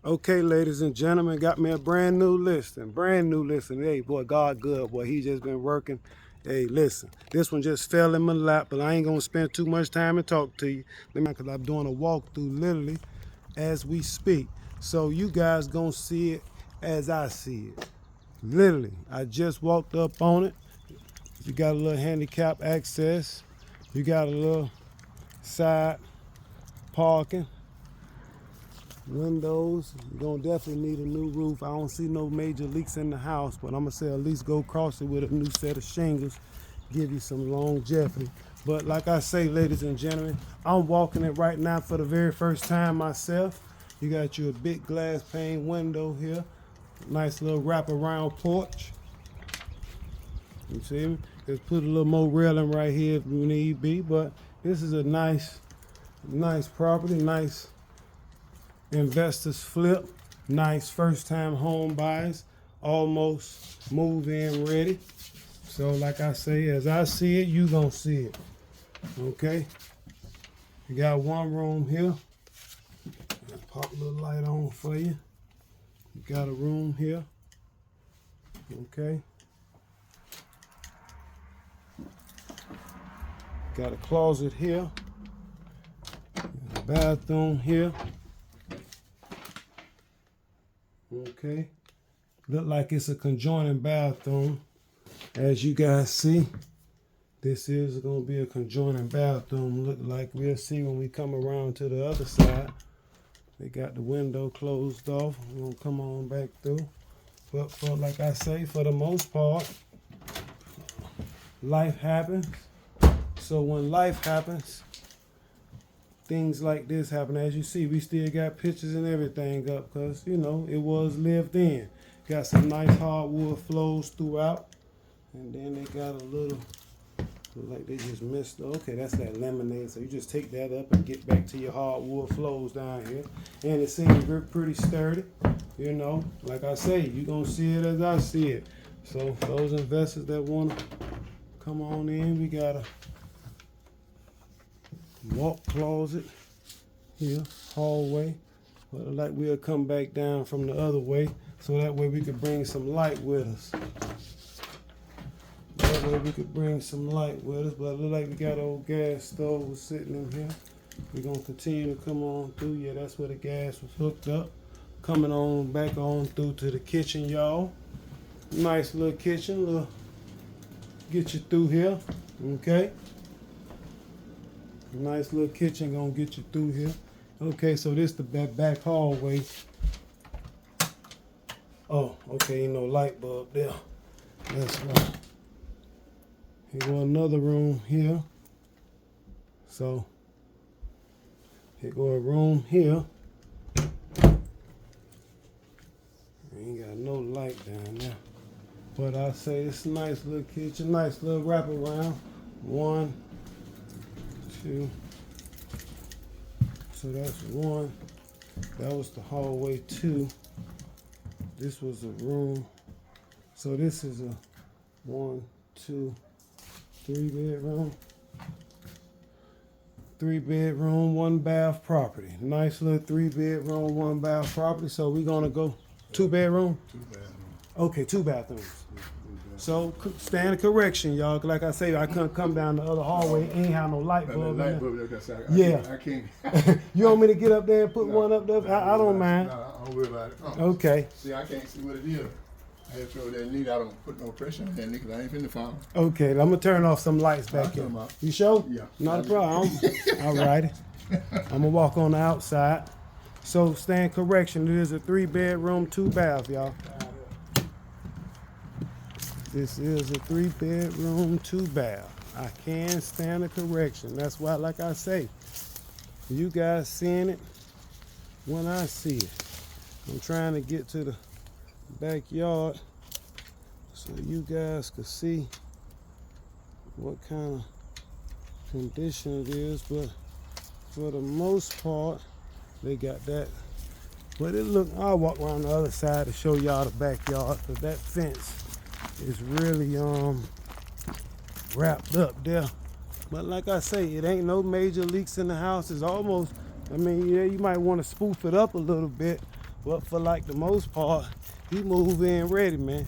Okay, ladies and gentlemen, got me a brand new listing. Hey, boy, God good, boy. He just been working. Hey, listen, this one just fell in my lap, but I ain't gonna spend too much time and talk to you. Because I'm doing a walkthrough literally as we speak. So you guys gonna see it as I see it. Literally, I just walked up on it. You got a little handicap access. You got a little side parking. Windows, you're gonna definitely need a new roof. I don't see no major leaks in the house, but I'm gonna say at least go across it with a new set of shingles, give you some longevity. But like I say, ladies and gentlemen, I'm walking it right now for the very first time myself. You got your big glass pane window here, nice little wraparound porch. You see me? Just put a little more railing right here if you need be, but this is a nice property, nice investors flip, nice first time home buyers, almost move in ready. So like I say, as I see it, you gonna see it. Okay, you got one room here. I'll pop a little light on for you. You got a room here. Okay, got a closet here, a bathroom here. Okay, look like it's a conjoining bathroom. As you guys see, this is going to be a conjoining bathroom. Look like we'll see when we come around to the other side. They got the window closed off. We're going to come on back through. But for, like I say, for the most part, life happens. So when life happens, things like this happen. As you see, we still got pictures and everything up because, you know, it was lived in. Got some nice hardwood flows throughout. And then they got a little, like they just missed. Okay, that's that lemonade. So you just take that up and get back to your hardwood flows down here. And it seems pretty sturdy. You know, like I say, you're going to see it as I see it. So for those investors that want to come on in, we got a walk closet here, hallway. But like we'll come back down from the other way so that way we could bring some light with us. That way we could bring some light with us. But it look like we got an old gas stove sitting in here. We're gonna continue to come on through. Yeah, that's where the gas was hooked up. Coming on back on through to the kitchen, y'all. Nice little kitchen, little get you through here. Okay. Nice little kitchen gonna get you through here. Okay, so this the back hallway. Oh, okay, ain't no light bulb there. That's why. Here go another room here. So here go a room here. Ain't got no light down there. But I say it's a nice little kitchen, nice little wraparound. 1, 2. So that's 1. That was the hallway 2. This was a room. So this is a 1, 2, 3 bedroom. 3 bedroom, 1 bath property. Nice little 3 bedroom, 1 bath property. So we're gonna go 2 bedroom? 2 bathrooms. Okay, 2 bathrooms. So stand correction, y'all. Like I say, I couldn't come down the other hallway. Ain't have no light bulb. Yeah. I can't. You want me to get up there and put one up there? I don't mind. No, I don't worry about it. Okay. See, I can't see what it is. I have to throw that nigga. I don't put no pressure on that nigga. I ain't finna fall. Okay, I'm gonna turn off some lights back here. You sure? Yeah. Not a problem. All righty. I'm gonna walk on the outside. So stand correction. It is a 3 bedroom, 2 bath, y'all. This is a 3 bedroom, 2 bath. I can stand a correction. That's why, like I say, you guys seeing it when I see it. I'm trying to get to the backyard so you guys can see what kind of condition it is. But for the most part, they got that. But it look, I'll walk around the other side to show y'all the backyard, because that fence is really wrapped up there. But like I say, it ain't no major leaks in the house. It's almost, I mean, yeah, you might want to spoof it up a little bit, But for like the most part, he move in ready, man.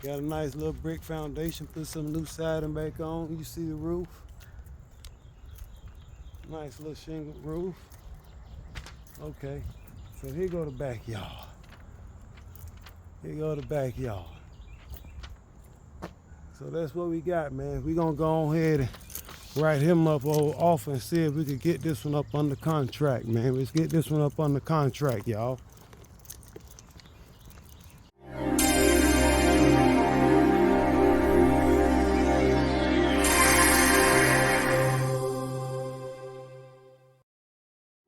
Got a nice little brick foundation, put some new siding back on. You see the roof? Nice little shingle roof. Okay, so here go the backyard. Here go the backyard. So that's what we got, man. We gonna go ahead and write him up off and see if we could get this one up under contract, man. Let's get this one up under contract, y'all.